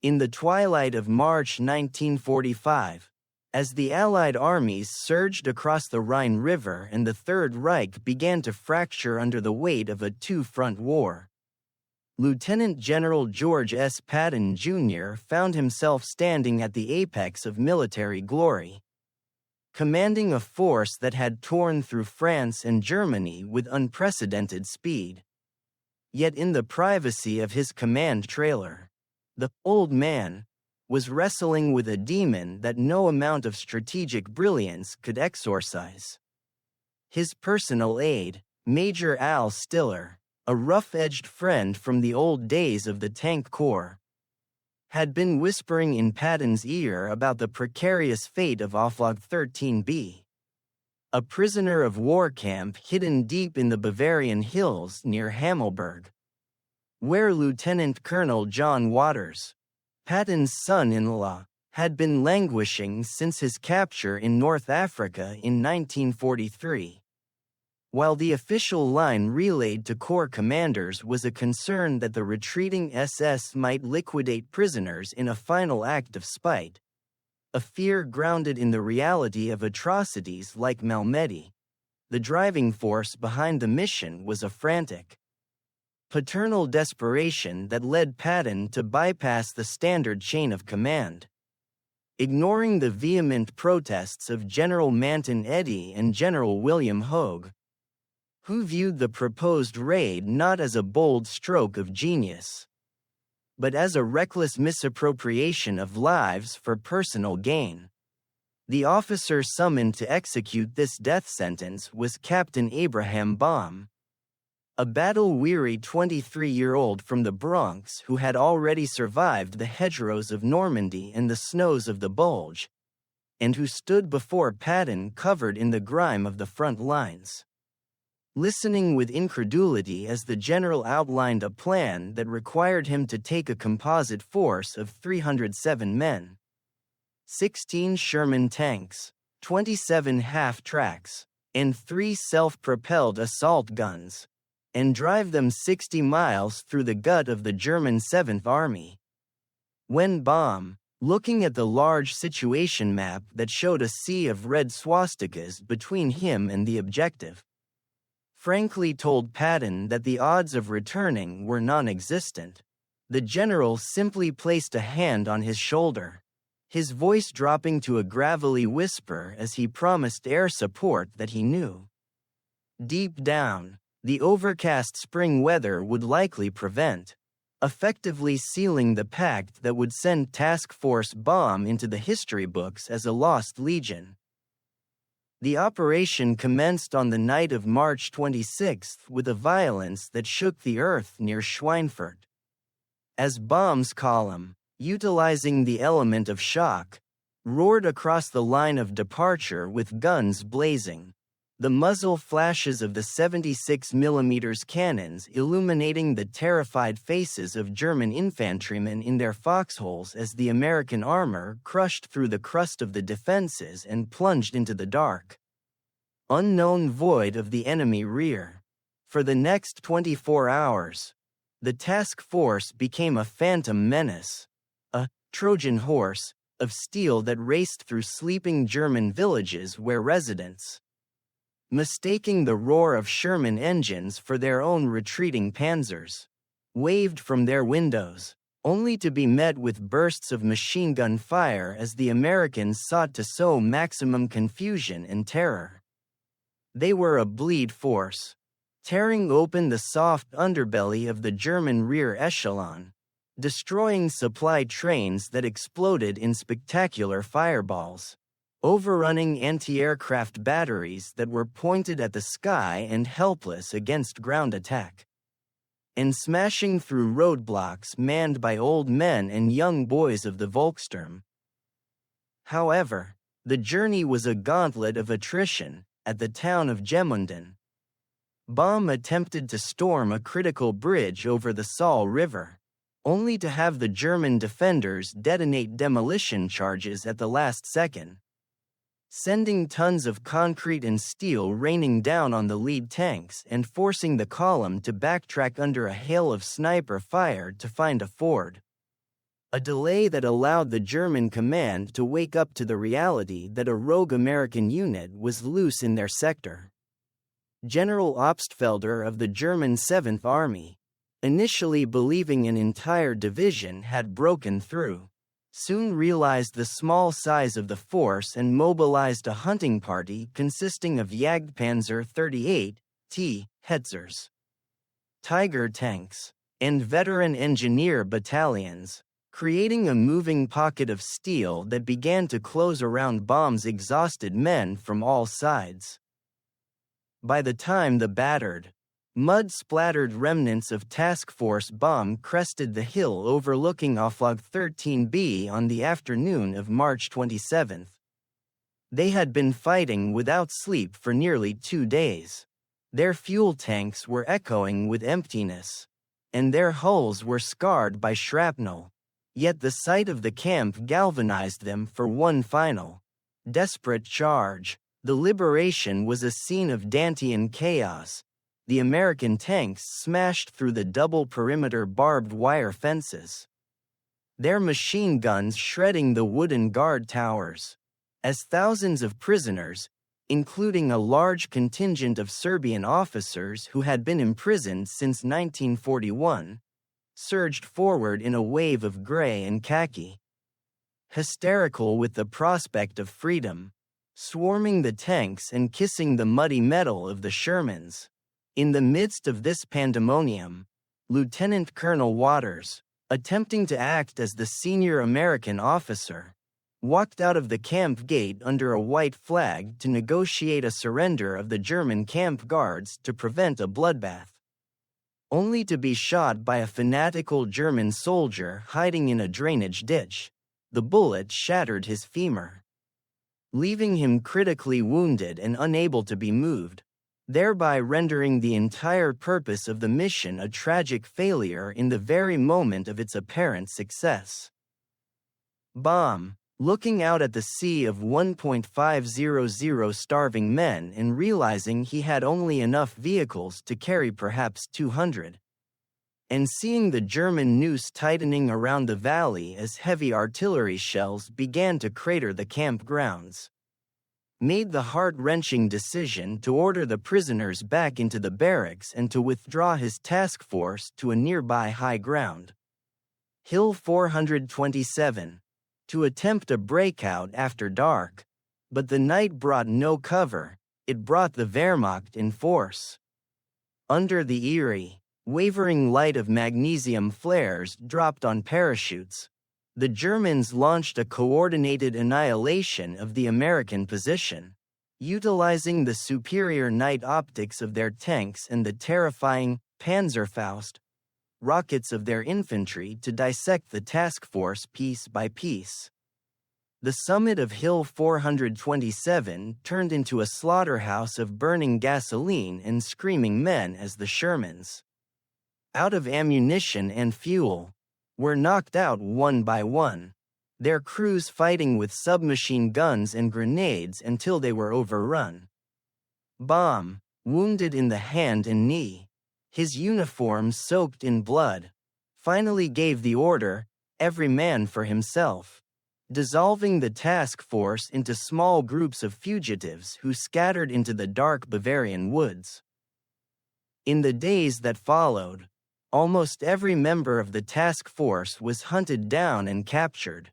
In the twilight of March 1945, as the Allied armies surged across the Rhine River and the Third Reich began to fracture under the weight of a two-front war, Lieutenant General George S. Patton, Jr. found himself standing at the apex of military glory, commanding a force that had torn through France and Germany with unprecedented speed. Yet in the privacy of his command trailer, the old man was wrestling with a demon that no amount of strategic brilliance could exorcise. His personal aide, Major Al Stiller, a rough-edged friend from the old days of the Tank Corps, had been whispering in Patton's ear about the precarious fate of XIII-B, a prisoner of war camp hidden deep in the Bavarian hills near Hammelburg, where Lieutenant Colonel John Waters, Patton's son-in-law, had been languishing since his capture in North Africa in 1943. While the official line relayed to Corps commanders was a concern that the retreating SS might liquidate prisoners in a final act of spite, a fear grounded in the reality of atrocities like Malmedy, the driving force behind the mission was a frantic, paternal desperation that led Patton to bypass the standard chain of command. Ignoring the vehement protests of General Manton Eddy and General William Hogue, who viewed the proposed raid not as a bold stroke of genius, but as a reckless misappropriation of lives for personal gain. The officer summoned to execute this death sentence was Captain Abraham Baum, a battle-weary 23-year-old from the Bronx who had already survived the hedgerows of Normandy and the snows of the Bulge, and who stood before Patton covered in the grime of the front lines, listening with incredulity as the general outlined a plan that required him to take a composite force of 307 men, 16 Sherman tanks, 27 half-tracks, and 3 self-propelled assault guns, and drive them 60 miles through the gut of the German 7th Army. When Baum, looking at the large situation map that showed a sea of red swastikas between him and the objective, frankly told Patton that the odds of returning were non-existent, the general simply placed a hand on his shoulder, his voice dropping to a gravelly whisper as he promised air support that he knew, deep down, the overcast spring weather would likely prevent, effectively sealing the pact that would send Task Force Baum into the history books as a lost legion. The operation commenced on the night of March 26 with a violence that shook the earth near Schweinfurt. As Baum's column, utilizing the element of shock, roared across the line of departure with guns blazing, the muzzle flashes of the 76mm cannons illuminating the terrified faces of German infantrymen in their foxholes as the American armor crushed through the crust of the defenses and plunged into the dark, unknown void of the enemy rear. For the next 24 hours, the task force became a phantom menace, a Trojan horse of steel that raced through sleeping German villages where residents, mistaking the roar of Sherman engines for their own retreating panzers, waved from their windows, only to be met with bursts of machine gun fire as the Americans sought to sow maximum confusion and terror. They were a bleed force, tearing open the soft underbelly of the German rear echelon, destroying supply trains that exploded in spectacular fireballs, overrunning anti-aircraft batteries that were pointed at the sky and helpless against ground attack, and smashing through roadblocks manned by old men and young boys of the Volkssturm. However, the journey was a gauntlet of attrition. At the town of Gemünden, Baum attempted to storm a critical bridge over the Saal River, only to have the German defenders detonate demolition charges at the last second, sending tons of concrete and steel raining down on the lead tanks and forcing the column to backtrack under a hail of sniper fire to find a ford. a delay that allowed the German command to wake up to the reality that a rogue American unit was loose in their sector. General Obstfelder of the German 7th Army, initially believing an entire division had broken through, soon realized the small size of the force and mobilized a hunting party consisting of Jagdpanzer 38T Hetzers, Tiger tanks, and veteran engineer battalions, creating a moving pocket of steel that began to close around Baum's exhausted men from all sides. By the time the battered, mud-splattered remnants of Task Force Baum crested the hill overlooking Offlog XIII-B on the afternoon of March 27, they had been fighting without sleep for nearly 2 days. Their fuel tanks were echoing with emptiness, and their hulls were scarred by shrapnel. Yet the sight of the camp galvanized them for one final, desperate charge. The liberation was a scene of Dantean chaos. The American tanks smashed through the double perimeter barbed wire fences, their machine guns shredding the wooden guard towers, as thousands of prisoners, including a large contingent of Serbian officers who had been imprisoned since 1941, surged forward in a wave of gray and khaki. Hysterical with the prospect of freedom, swarming the tanks and kissing the muddy metal of the Shermans. In the midst of this pandemonium, Lieutenant Colonel Waters, attempting to act as the senior American officer, walked out of the camp gate under a white flag to negotiate a surrender of the German camp guards to prevent a bloodbath, only to be shot by a fanatical German soldier hiding in a drainage ditch. The bullet shattered his femur, leaving him critically wounded and unable to be moved, thereby rendering the entire purpose of the mission a tragic failure in the very moment of its apparent success. Baum, looking out at the sea of 1,500 starving men and realizing he had only enough vehicles to carry perhaps 200, and seeing the German noose tightening around the valley as heavy artillery shells began to crater the campgrounds, made the heart-wrenching decision to order the prisoners back into the barracks and to withdraw his task force to a nearby high ground, Hill 427, to attempt a breakout after dark. But the night brought no cover, it brought the Wehrmacht in force. Under the eerie, wavering light of magnesium flares dropped on parachutes, the Germans launched a coordinated annihilation of the American position, utilizing the superior night optics of their tanks and the terrifying Panzerfaust rockets of their infantry to dissect the task force piece by piece. The summit of Hill 427 turned into a slaughterhouse of burning gasoline and screaming men as the Shermans, out of ammunition and fuel, were knocked out one by one, their crews fighting with submachine guns and grenades until they were overrun. Baum, wounded in the hand and knee, his uniform soaked in blood, finally gave the order, every man for himself, dissolving the task force into small groups of fugitives who scattered into the dark Bavarian woods. In the days that followed, almost every member of the task force was hunted down and captured,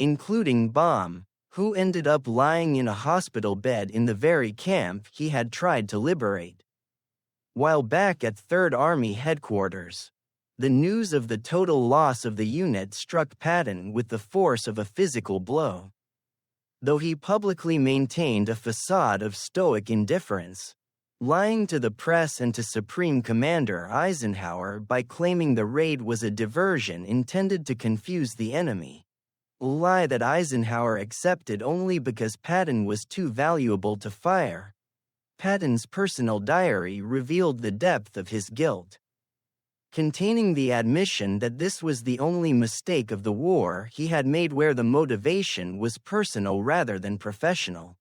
including Baum, who ended up lying in a hospital bed in the very camp he had tried to liberate. While back at 3rd Army headquarters, the news of the total loss of the unit struck Patton with the force of a physical blow. Though he publicly maintained a facade of stoic indifference, lying to the press and to Supreme Commander Eisenhower by claiming the raid was a diversion intended to confuse the enemy, a lie that Eisenhower accepted only because Patton was too valuable to fire. Patton's personal diary revealed the depth of his guilt, containing the admission that this was the only mistake of the war he had made where the motivation was personal rather than professional.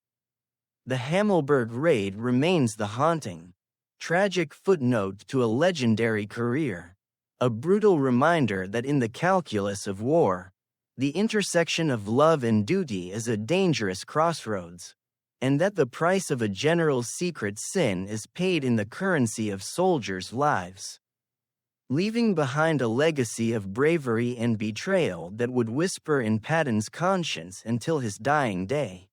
The Hammelburg raid remains the haunting, tragic footnote to a legendary career. A brutal reminder that in the calculus of war, the intersection of love and duty is a dangerous crossroads, and that the price of a general's secret sin is paid in the currency of soldiers' lives, leaving behind a legacy of bravery and betrayal that would whisper in Patton's conscience until his dying day.